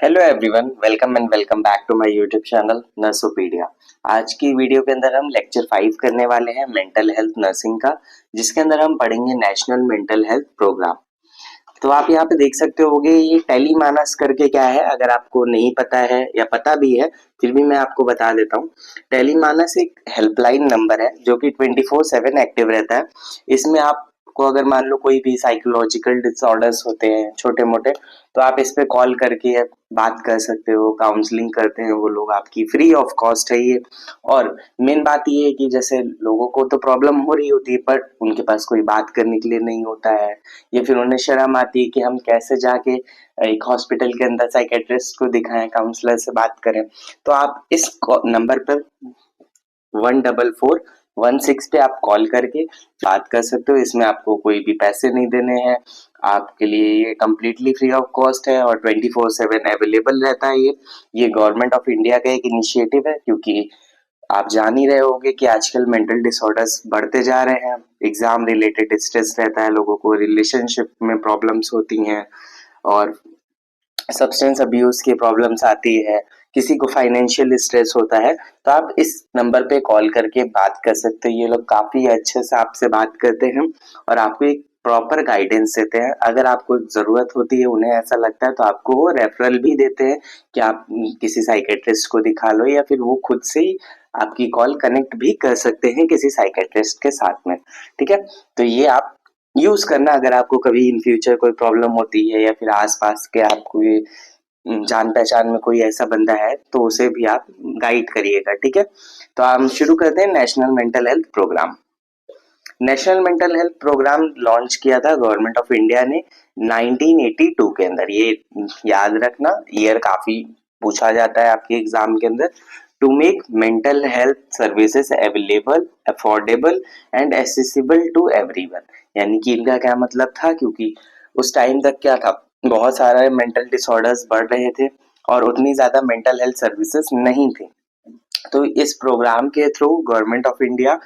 Hello everyone, welcome and welcome back to my YouTube channel Nursopedia. आज की video के अंदर हम लेक्चर 5 करने वाले हैं मेंटल हेल्थ नर्सिंग का, जिसके अंदर हम पढ़ेंगे नेशनल मेंटल हेल्थ प्रोग्राम। तो आप यहाँ पे देख सकते होगे ये टेलीमानस करके क्या है। अगर आपको नहीं पता है या पता भी है फिर भी मैं आपको बता देता हूँ। टेलीमानस एक हेल्पलाइन नंबर है जो कि 24/7 एक्टिव रहता है। इसमें आपको अगर मान लो कोई भी साइकोलॉजिकल डिसऑर्डर्स होते हैं छोटे मोटे, तो आप इस पे कॉल करके बात कर सकते हो। काउंसलिंग करते हैं वो लोग, आपकी फ्री ऑफ कॉस्ट है ये। और मेन बात ये है कि जैसे लोगों को तो प्रॉब्लम हो रही होती है बट उनके पास कोई बात करने के लिए नहीं होता है, या फिर उन्हें शर्म आती है कि हम कैसे जाके एक हॉस्पिटल के अंदर साइकेट्रिस्ट को दिखाएं, काउंसलर से बात करें। तो आप इस नंबर पर 14416 पे आप कॉल करके बात कर सकते हो। इसमें आपको कोई भी पैसे नहीं देने हैं, आपके लिए ये कम्प्लीटली फ्री ऑफ कॉस्ट है और 24/7 अवेलेबल रहता है। ये गवर्नमेंट ऑफ इंडिया का एक इनिशिएटिव है, क्योंकि आप जान ही रहे होगे कि आजकल मेंटल डिसऑर्डर्स बढ़ते जा रहे हैं। एग्जाम रिलेटेड स्ट्रेस रहता है लोगों को, रिलेशनशिप में प्रॉब्लम्स होती हैं और सब्सटेंस अब्यूज की प्रॉब्लम्स आती है, किसी को फाइनेंशियल स्ट्रेस होता है। तो आप इस नंबर पे कॉल करके बात कर सकते हो। ये लोग काफी अच्छे से आपसे बात करते हैं और आपको एक प्रॉपर गाइडेंस देते हैं। अगर आपको जरूरत होती है, उन्हें ऐसा लगता है, तो आपको वो रेफरल भी देते हैं कि आप किसी साइकेट्रिस्ट को दिखा लो, या फिर वो खुद से ही आपकी कॉल कनेक्ट भी कर सकते हैं किसी साइकेट्रिस्ट के साथ में। ठीक है, तो ये आप यूज करना अगर आपको कभी इन फ्यूचर कोई प्रॉब्लम होती है, या फिर आसपास के आपको ये जान पहचान में कोई ऐसा बंदा है तो उसे भी आप गाइड करिएगा। ठीक है, तो हम शुरू करते हैं national mental health programme. National mental health programme launch किया था गवर्नमेंट ऑफ इंडिया ने 1982 के अंदर। ये याद रखना, ईयर काफी पूछा जाता है आपके एग्जाम के अंदर। To make mental health services available, affordable and accessible to everyone. यानी कि इनका क्या मतलब था, क्योंकि उस टाइम तक क्या था, बहुत सारे मेंटल डिसऑर्डर्स बढ़ रहे थे और उतनी ज्यादा मेंटल हेल्थ सर्विसेज नहीं थी। तो इस प्रोग्राम के through government of India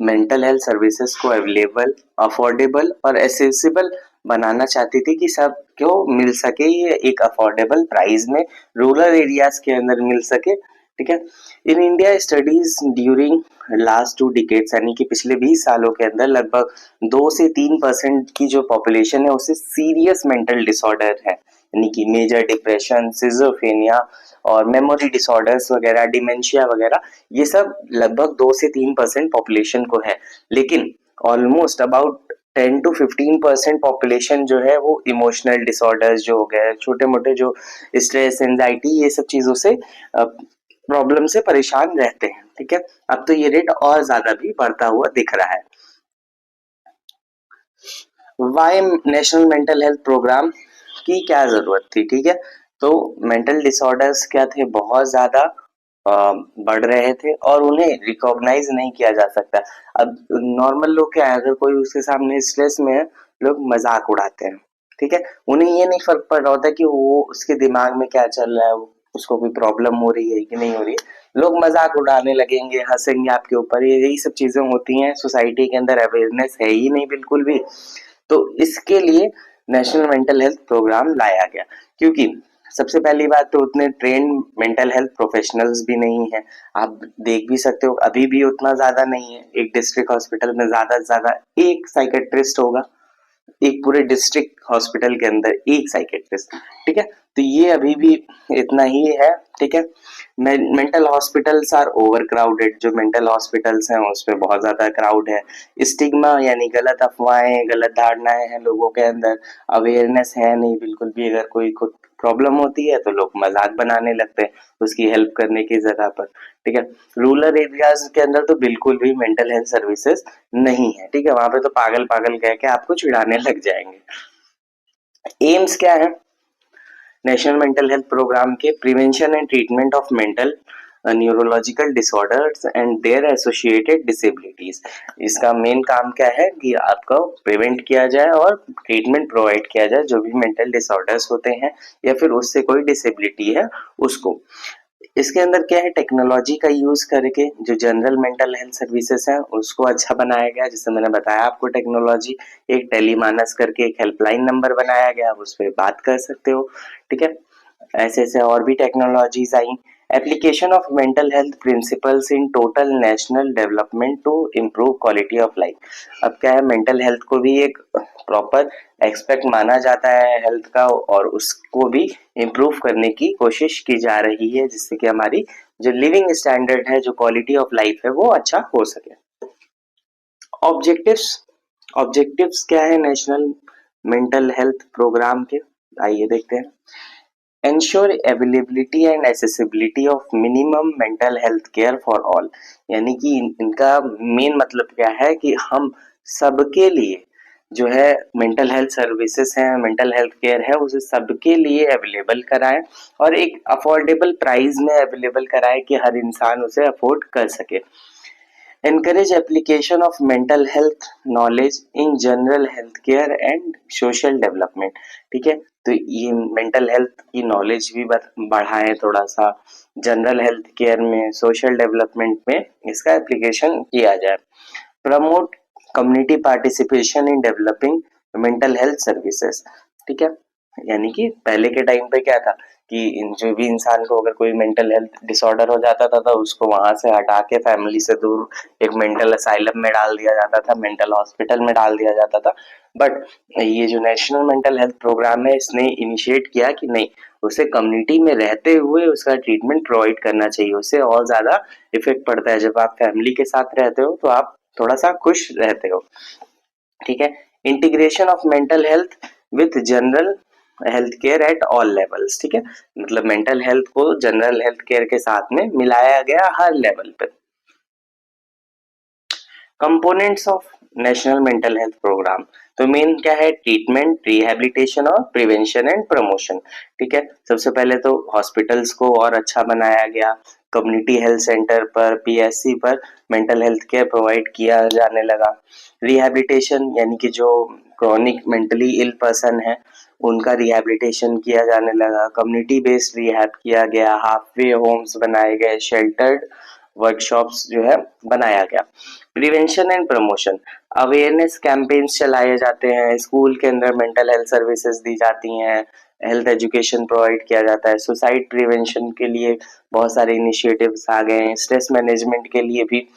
mental health services को अवेलेबल, अफोर्डेबल और एसेसिबल बनाना चाहती थी कि सबको मिल सके, ये एक अफोर्डेबल प्राइस में रूरल एरियाज के अंदर मिल सके। ठीक है, in India studies during last 2 decades, यानी कि पिछले 20 सालों के अंदर लगभग 2 से 3% की जो पॉपुलेशन है उसे सीरियस मेंटल डिसऑर्डर है, यानी कि मेजर डिप्रेशन, सिजोफ्रेनिया और मेमोरी डिसऑर्डर्स वगैरह, डिमेंशिया वगैरह, ये सब लगभग 2 से 3% पॉपुलेशन को है। लेकिन ऑलमोस्ट अबाउट 10 to 15% पॉपुलेशन जो है वो इमोशनल डिसऑर्डर्स जो हो गए, छोटे मोटे जो स्ट्रेस, एंजाइटी, ये सब चीजों से प्रॉब्लम से परेशान रहते हैं। ठीक है, अब तो ये रेट और ज्यादा भी बढ़ता हुआ दिख रहा है। Why national mental health programme की क्या जरूरत थी? ठीक है, तो मेंटल डिसऑर्डर्स क्या थे, बहुत ज्यादा बढ़ रहे थे और उन्हें रिकॉग्नाइज नहीं किया जा सकता। अब नॉर्मल लोग क्या है, अगर कोई उसके सामने स्ट्रेस में है, लोग मजाक उड़ाते हैं। ठीक है, उन्हें ये नहीं फर्क पड़ रहा होता कि वो उसके दिमाग में क्या चल रहा है, उसको कोई प्रॉब्लम हो रही है कि नहीं हो रही है। लोग मजाक उड़ाने लगेंगे, हंसेंगे आपके ऊपर, ये यही सब चीजें होती हैं। सोसाइटी के अंदर अवेयरनेस है ही नहीं बिल्कुल भी। तो इसके लिए नेशनल मेंटल हेल्थ प्रोग्राम लाया गया, क्योंकि सबसे पहली बात तो उतने ट्रेन मेंटल हेल्थ प्रोफेशनल्स भी नहीं है। आप देख भी सकते हो अभी भी उतना ज्यादा नहीं है। एक डिस्ट्रिक्ट हॉस्पिटल में ज्यादा से ज्यादा एक साइकेट्रिस्ट होगा, एक पूरे डिस्ट्रिक्ट हॉस्पिटल के अंदर एक साइकेट्रिस्ट। ठीक है, तो ये अभी भी इतना ही है। ठीक है, mental hospitals are overcrowded. जो मेंटल हॉस्पिटल्स हैं उस पे बहुत ज्यादा क्राउड है। स्टिग्मा यानी गलत अफवाहें, गलत धारणाएं हैं लोगों के अंदर, अवेयरनेस है नहीं बिल्कुल भी। अगर कोई खुद प्रॉब्लम होती है तो लोग मजाक बनाने लगते हैं उसकी हेल्प करने की जगह पर। ठीक है, रूरल एरियाज के अंदर तो बिल्कुल भी मेंटल हेल्थ सर्विसेज नहीं है। ठीक है, वहां पे तो पागल पागल कह के आपको चिढ़ाने लग जाएंगे। एम्स क्या है नेशनल मेंटल हेल्थ प्रोग्राम के? Prevention and treatment of mental neurological disorders and their associated disabilities. इसका मेन काम क्या है कि आपको प्रिवेंट किया जाए और ट्रीटमेंट प्रोवाइड किया जाए जो भी मेंटल डिसऑर्डर्स होते हैं या फिर उससे कोई डिसेबिलिटी है उसको। इसके अंदर क्या है, टेक्नोलॉजी का यूज करके जो जनरल मेंटल हेल्थ सर्विसेज है उसको अच्छा बनाया गया। जैसे मैंने बताया आपको, टेक्नोलॉजी, एक टेलीमानस करके एक हेल्पलाइन नंबर बनाया गया, आप उस पर बात कर सकते हो। ठीक है, ऐसे ऐसे और भी टेक्नोलॉजीज आई। Application of mental health principles in total national development to improve quality of life. अब क्या है, मेंटल हेल्थ को भी एक प्रॉपर एक्सपेक्ट माना जाता है हेल्थ का, और उसको भी इम्प्रूव करने की कोशिश की जा रही है, जिससे कि हमारी जो लिविंग स्टैंडर्ड है, जो क्वालिटी ऑफ लाइफ है, वो अच्छा हो सके। ऑब्जेक्टिव्स, ऑब्जेक्टिव्स क्या है नेशनल मेंटल हेल्थ प्रोग्राम के, आइए देखते हैं। Ensure availability and accessibility of minimum mental health care for all। यानी कि इनका मेन मतलब क्या है कि हम सबके लिए जो है मेंटल हेल्थ सर्विसेज हैं, मेंटल हेल्थ केयर है, उसे सबके लिए अवेलेबल कराएं और एक अफोर्डेबल प्राइस में अवेलेबल कराएं कि हर इंसान उसे अफोर्ड कर सके। encourage application of mental health knowledge in general health care and social development। ठीक है, तो ये मेंटल हेल्थ की नॉलेज भी बढ़ाएं थोड़ा सा, जनरल हेल्थ केयर में, सोशल डेवलपमेंट में इसका एप्लीकेशन किया जाए। Promote community participation in developing mental health services. ठीक है, यानी कि पहले के टाइम पे क्या था कि जो भी इंसान को अगर कोई मेंटल हेल्थ डिसऑर्डर हो जाता था तो उसको वहां से हटा के फैमिली से दूर एक मेंटल असाइलम में डाल दिया जाता था, मेंटल हॉस्पिटल में डाल दिया जाता था। बट ये जो नेशनल मेंटल हेल्थ प्रोग्राम है, इसने इनिशिएट किया कि नहीं, उसे कम्युनिटी में रहते हुए उसका ट्रीटमेंट प्रोवाइड करना चाहिए। उससे और ज्यादा इफेक्ट पड़ता है। जब आप फैमिली के साथ रहते हो तो आप थोड़ा सा खुश रहते हो। ठीक है, integration of mental health with general health care at all levels. ठीक है, मतलब मेंटल हेल्थ को जनरल हेल्थ केयर के साथ में मिलाया गया हर लेवल पे। Components of national mental health programme, तो मेन क्या है, ट्रीटमेंट, रिहैबिलिटेशन और प्रिवेंशन एंड प्रमोशन। ठीक है, सबसे पहले तो हॉस्पिटल्स को और अच्छा बनाया गया, कम्युनिटी हेल्थ सेंटर पर, पीएससी पर मेंटल हेल्थ केयर प्रोवाइड किया जाने लगा। रिहैबिलिटेशन यानी कि जो क्रॉनिक मेंटली इल पर्सन है उनका रिहैबिलिटेशन किया जाने लगा। कम्युनिटी बेस्ड रिहैब किया गया, हाफवे होम्स बनाए गए, शेल्टर्ड वर्कशॉप्स जो है बनाया गया। Prevention and promotion, awareness campaigns चलाए जाते हैं, स्कूल के अंदर मेंटल हेल्थ सर्विसेज दी जाती हैं, हेल्थ एजुकेशन प्रोवाइड किया जाता है। सुसाइड प्रिवेंशन के लिए बहुत सारे इनिशिएटिव्स आ गए हैं। स्ट्रेस मैनेजमेंट के लिए भी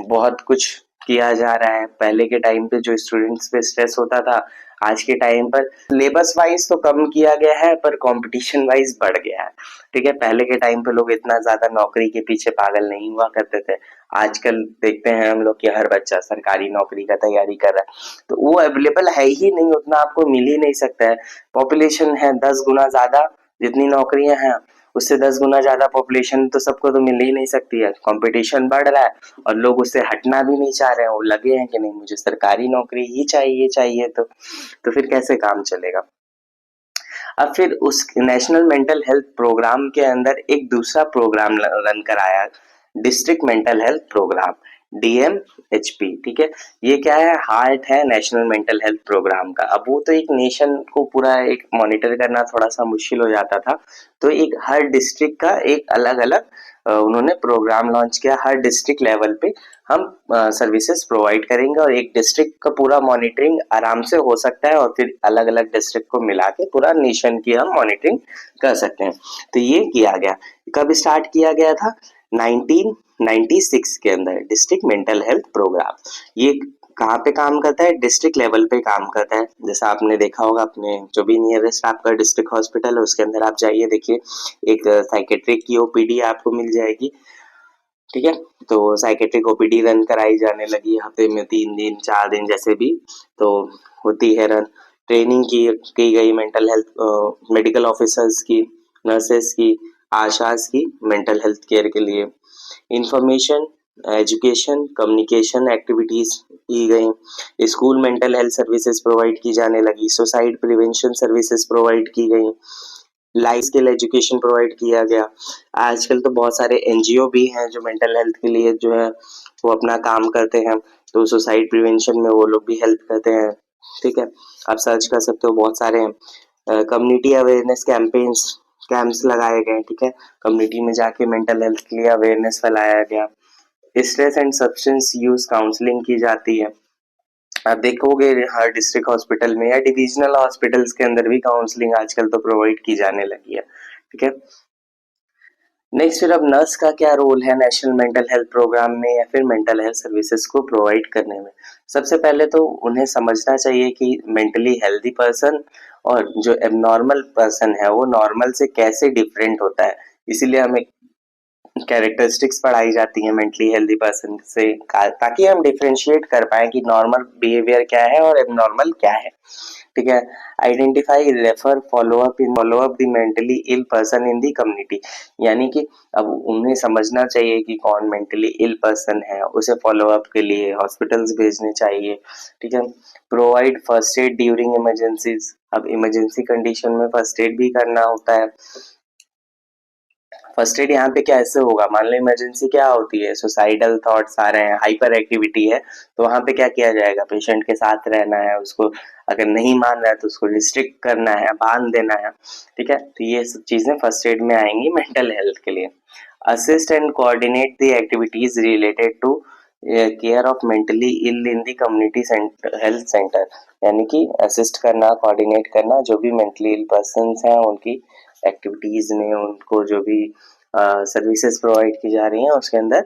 बहुत कुछ किया जा रहा है। पहले के टाइम पे जो स्टूडेंट्स पे स्ट्रेस होता था, आज के टाइम पर सिलेबस वाइज तो कम किया गया है पर कंपटीशन वाइज बढ़ गया है। ठीक है, पहले के टाइम पे लोग इतना ज्यादा नौकरी के पीछे पागल नहीं हुआ करते थे। आजकल देखते हैं हम लोग कि हर बच्चा सरकारी नौकरी का तैयारी कर रहा है, तो वो अवेलेबल है ही नहीं, उतना आपको मिल ही नहीं सकता है। पॉपुलेशन है 10 गुना ज्यादा, जितनी नौकरियां हैं उससे 10 गुना ज्यादा पॉपुलेशन, तो सबको तो मिल ही नहीं सकती है। कंपटीशन बढ़ रहा है और लोग उससे हटना भी नहीं चाह रहे हैं, वो लगे हैं कि नहीं मुझे सरकारी नौकरी ही चाहिए चाहिए, तो फिर कैसे काम चलेगा। अब फिर उस नेशनल मेंटल हेल्थ प्रोग्राम के अंदर एक दूसरा प्रोग्राम रन कराया, district mental health programme, DMHP। ठीक है, ये क्या है, हार्ट है नेशनल मेंटल हेल्थ प्रोग्राम का। अब वो तो एक नेशन को पूरा एक मॉनिटर करना थोड़ा सा मुश्किल हो जाता था, तो एक हर डिस्ट्रिक्ट का एक अलग अलग उन्होंने प्रोग्राम लॉन्च किया। हर डिस्ट्रिक्ट लेवल पे हम सर्विसेज प्रोवाइड करेंगे और एक डिस्ट्रिक्ट का पूरा मॉनिटरिंग आराम से हो सकता है और फिर अलग अलग डिस्ट्रिक्ट को मिला के पूरा नेशन की हम मॉनिटरिंग कर सकते हैं। तो ये किया गया। कब स्टार्ट किया गया था, 1996 के अंदर डिस्ट्रिक्ट मेंटल हेल्थ प्रोग्राम। ये कहाँ पे काम करता है, डिस्ट्रिक्ट लेवल पे काम करता है। जैसा आपने देखा होगा अपने जो भी नियरेस्ट आपका डिस्ट्रिक्ट हॉस्पिटल है उसके अंदर आप जाइए, देखिए एक साइकेट्रिक की ओपीडी आपको मिल जाएगी। ठीक है, तो साइकेट्रिक ओपीडी रन कराई जाने लगी हफ्ते में 3 दिन 4 दिन जैसे भी, तो होती है रन। ट्रेनिंग की गई मेंटल हेल्थ मेडिकल ऑफिसर्स की, नर्सेस की, आशास की मेंटल हेल्थ केयर के लिए। इंफॉर्मेशन, एजुकेशन, कम्युनिकेशन एक्टिविटीज की गई। School mental health services provide की जाने लगी। सुसाइड प्रिवेंशन सर्विसेज प्रोवाइड की गई। लाइफ स्किल एजुकेशन प्रोवाइड किया गया। आजकल तो बहुत सारे एनजीओ भी हैं जो मेंटल हेल्थ के लिए जो है वो अपना काम करते हैं, तो सुसाइड प्रिवेंशन में वो लोग भी हेल्प करते हैं। ठीक है, आप सर्च कर सकते हो, बहुत सारे हैं। कम्युनिटी अवेयरनेस कैंपेन्स, कैंप्स लगाए गए। ठीक है, कम्युनिटी में जाके मेंटल हेल्थ के लिए अवेयरनेस फैलाया गया। Stress and substance use counselling की जाती है। आप देखोगे हर डिस्ट्रिक्ट हॉस्पिटल में या डिविजनल हॉस्पिटल्स के अंदर भी काउंसलिंग आजकल तो प्रोवाइड की जाने लगी है। ठीक है। नेक्स्ट फिर अब नर्स का क्या रोल है नेशनल मेंटल हेल्थ प्रोग्राम में या फिर मेंटल हेल्थ सर्विसेज को प्रोवाइड करने में। सबसे पहले तो उन्हें समझना चाहिए कि मेंटली हेल्दी पर्सन और जो एबनॉर्मल पर्सन है वो नॉर्मल से कैसे डिफरेंट होता है, इसीलिए हमें कैरेक्टरिस्टिक्स पढ़ाई जाती है मेंटली हेल्दी पर्सन से, ताकि हम डिफरेंशिएट कर पाए कि नॉर्मल बिहेवियर क्या है और एबनॉर्मल क्या है। ठीक है। Identify, refer, follow up the mentally ill person in the community, यानी कि अब उन्हें समझना चाहिए कि कौन मेंटली इल पर्सन है, उसे फॉलो अप के लिए हॉस्पिटल्स भेजने चाहिए। ठीक है। Provide first aid during emergencies, अब इमरजेंसी कंडीशन में फर्स्ट एड भी करना होता है। फर्स्ट एड यहाँ पे क्या ऐसे होगा, मान लो इमरजेंसी क्या होती है, सुसाइडल थॉट्स आ रहे हैं, हाइपर एक्टिविटी है, तो वहां पे क्या किया जाएगा, पेशेंट के साथ रहना है, उसको अगर नहीं मान रहा है तो उसको रिस्ट्रिक्ट करना है, बांध देना है। ठीक है। तो ये सब चीजें फर्स्ट एड में आएंगी मेंटल हेल्थ के लिए। Assist and coordinate the activities related to care of mentally ill in the community health centre, यानी कि असिस्ट करना, कोऑर्डिनेट करना, जो भी मेंटली इल पर्सन हैं उनकी एक्टिविटीज में, उनको जो भी सर्विसेज प्रोवाइड की जा रही हैं उसके अंदर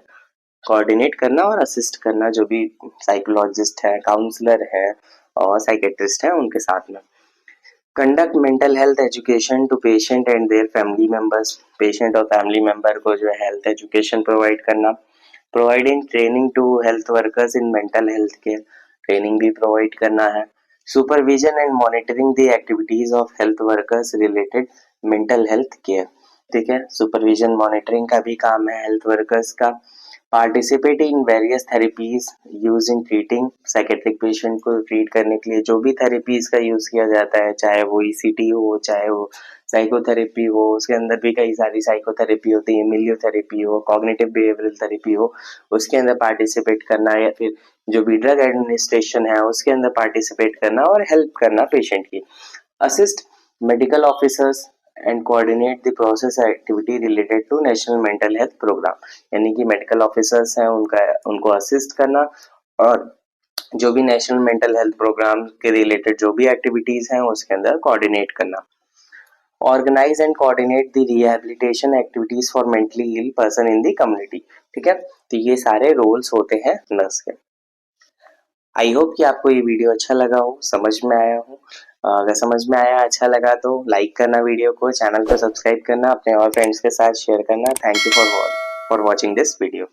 कोऑर्डिनेट करना और असिस्ट करना, जो भी साइकोलॉजिस्ट है, काउंसलर है और साइकेट्रिस्ट है उनके साथ में। Conduct mental health education to patient and their family members, patient और फैमिली मेंबर को जो है हेल्थ एजुकेशन प्रोवाइड करना। Providing training to health workers in mental health care, training भी प्रोवाइड करना है। Supervision and monitoring the activities of health workers related mental health care, ठीक है। सुपरविजन मॉनिटरिंग का भी काम है हेल्थ वर्कर्स का। Participate in various therapies use in treating, psychiatric patient को ट्रीट करने के लिए जो भी थेरेपीज का यूज किया जाता है, चाहे वो ईसीटी हो, चाहे वो साइकोथेरेपी हो, उसके अंदर भी कई सारी साइकोथेरेपी होती है, मिलियोथेरेपी हो, कॉग्निटिव बिहेवियरल थेरेपी हो, उसके अंदर पार्टिसिपेट करना, या फिर जो भी ड्रग एडमिनिस्ट्रेशन है उसके अंदर पार्टिसिपेट करना और हेल्प करना पेशेंट की। Assist medical officers and coordinate the process activity related to national mental health programme, यानी कि मेडिकल ऑफिसर्स हैं उनको असिस्ट करना और जो भी नेशनल मेंटल हेल्थ प्रोग्राम के रिलेटेड जो भी एक्टिविटीज हैं उसके अंदर कोऑर्डिनेट करना। Organise and coordinate the rehabilitation activities for mentally ill person in the community, ठीक है। तो ये सारे रोल्स होते हैं नर्स के। आई होप कि आपको ये वीडियो अच्छा लगा हो, समझ में आया हो। अगर समझ में आया, अच्छा लगा तो लाइक करना वीडियो को, चैनल को सब्सक्राइब करना, अपने और फ्रेंड्स के साथ शेयर करना। Thank you for watching this video.